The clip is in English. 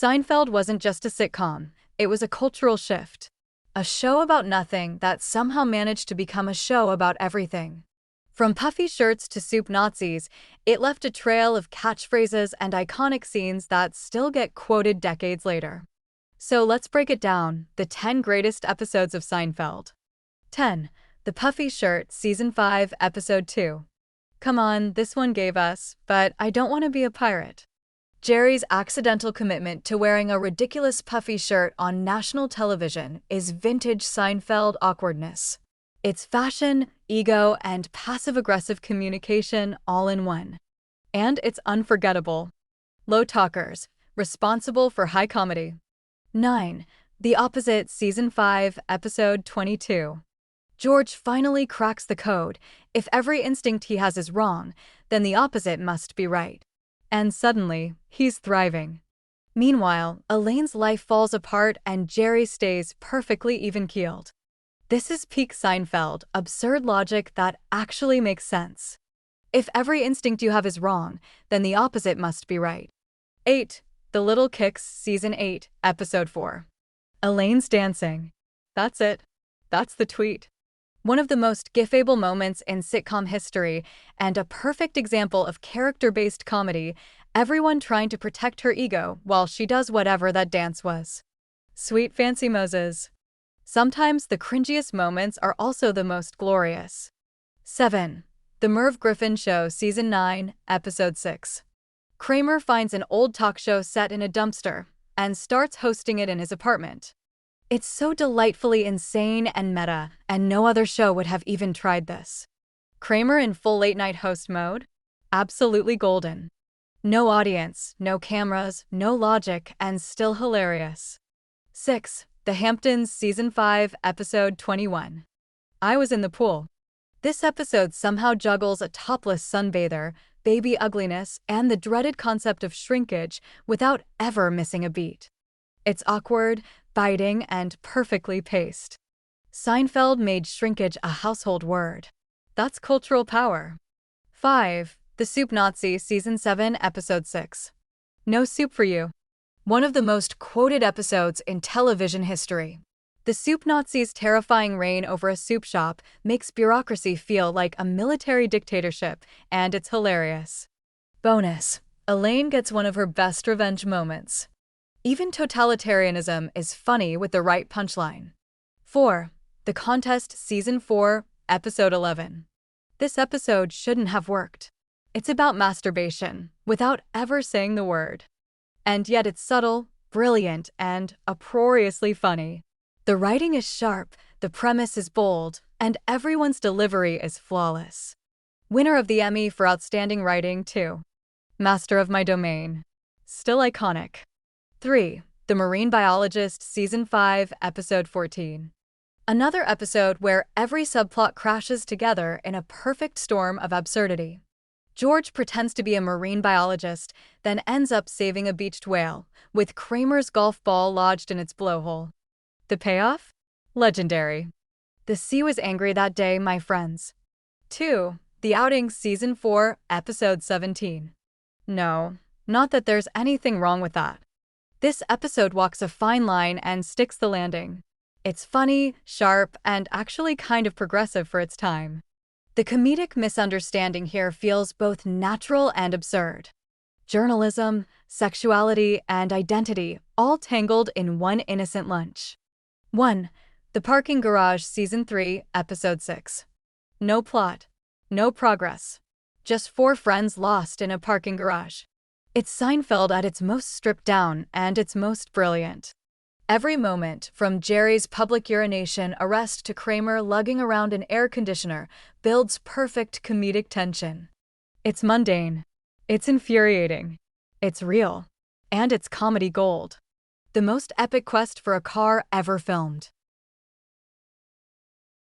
Seinfeld wasn't just a sitcom, it was a cultural shift. A show about nothing that somehow managed to become a show about everything. From puffy shirts to soup Nazis, it left a trail of catchphrases and iconic scenes that still get quoted decades later. So let's break it down, the 10 greatest episodes of Seinfeld. 10. The Puffy Shirt, Season 5, Episode 2. Come on, this one gave us, but I don't want to be a pirate. Jerry's accidental commitment to wearing a ridiculous puffy shirt on national television is vintage Seinfeld awkwardness. It's fashion, ego, and passive-aggressive communication all in one. And it's unforgettable. Low talkers, responsible for high comedy. 9. The Opposite, Season 5, Episode 22. George finally cracks the code. If every instinct he has is wrong, then the opposite must be right. And suddenly, he's thriving. Meanwhile, Elaine's life falls apart and Jerry stays perfectly even-keeled. This is peak Seinfeld, absurd logic that actually makes sense. If every instinct you have is wrong, then the opposite must be right. 8. The Little Kicks, Season 8, Episode 4. Elaine's dancing. That's it. That's the tweet. One of the most gif-able moments in sitcom history, and a perfect example of character-based comedy, everyone trying to protect her ego while she does whatever that dance was. Sweet Fancy Moses. Sometimes the cringiest moments are also the most glorious. 7. The Merv Griffin Show, Season 9, Episode 6. Kramer finds an old talk show set in a dumpster and starts hosting it in his apartment. It's so delightfully insane and meta, and no other show would have even tried this. Kramer in full late-night host mode? Absolutely golden. No audience, no cameras, no logic, and still hilarious. 6. The Hamptons, Season 5, Episode 21. I was in the pool. This episode somehow juggles a topless sunbather, baby ugliness, and the dreaded concept of shrinkage without ever missing a beat. It's awkward, biting, and perfectly paced. Seinfeld made shrinkage a household word. That's cultural power. 5. The Soup Nazi, Season 7, Episode 6. No soup for you. One of the most quoted episodes in television history. The Soup Nazi's terrifying reign over a soup shop makes bureaucracy feel like a military dictatorship, and it's hilarious. Bonus: Elaine gets one of her best revenge moments. Even totalitarianism is funny with the right punchline. 4. The Contest, Season 4, Episode 11. This episode shouldn't have worked. It's about masturbation, without ever saying the word. And yet it's subtle, brilliant, and uproariously funny. The writing is sharp, the premise is bold, and everyone's delivery is flawless. Winner of the Emmy for Outstanding Writing, too. Master of My Domain. Still iconic. 3. The Marine Biologist, Season 5, Episode 14. Another episode where every subplot crashes together in a perfect storm of absurdity. George pretends to be a marine biologist, then ends up saving a beached whale, with Kramer's golf ball lodged in its blowhole. The payoff? Legendary. The sea was angry that day, my friends. 2. The Outing, Season 4, Episode 17. No, not that there's anything wrong with that. This episode walks a fine line and sticks the landing. It's funny, sharp, and actually kind of progressive for its time. The comedic misunderstanding here feels both natural and absurd. Journalism, sexuality, and identity all tangled in one innocent lunch. 1. The Parking Garage, Season 3, Episode 6. No plot. No progress. Just 4 friends lost in a parking garage. It's Seinfeld at its most stripped down and its most brilliant. Every moment, from Jerry's public urination arrest to Kramer lugging around an air conditioner, builds perfect comedic tension. It's mundane. It's infuriating. It's real. And it's comedy gold. The most epic quest for a car ever filmed.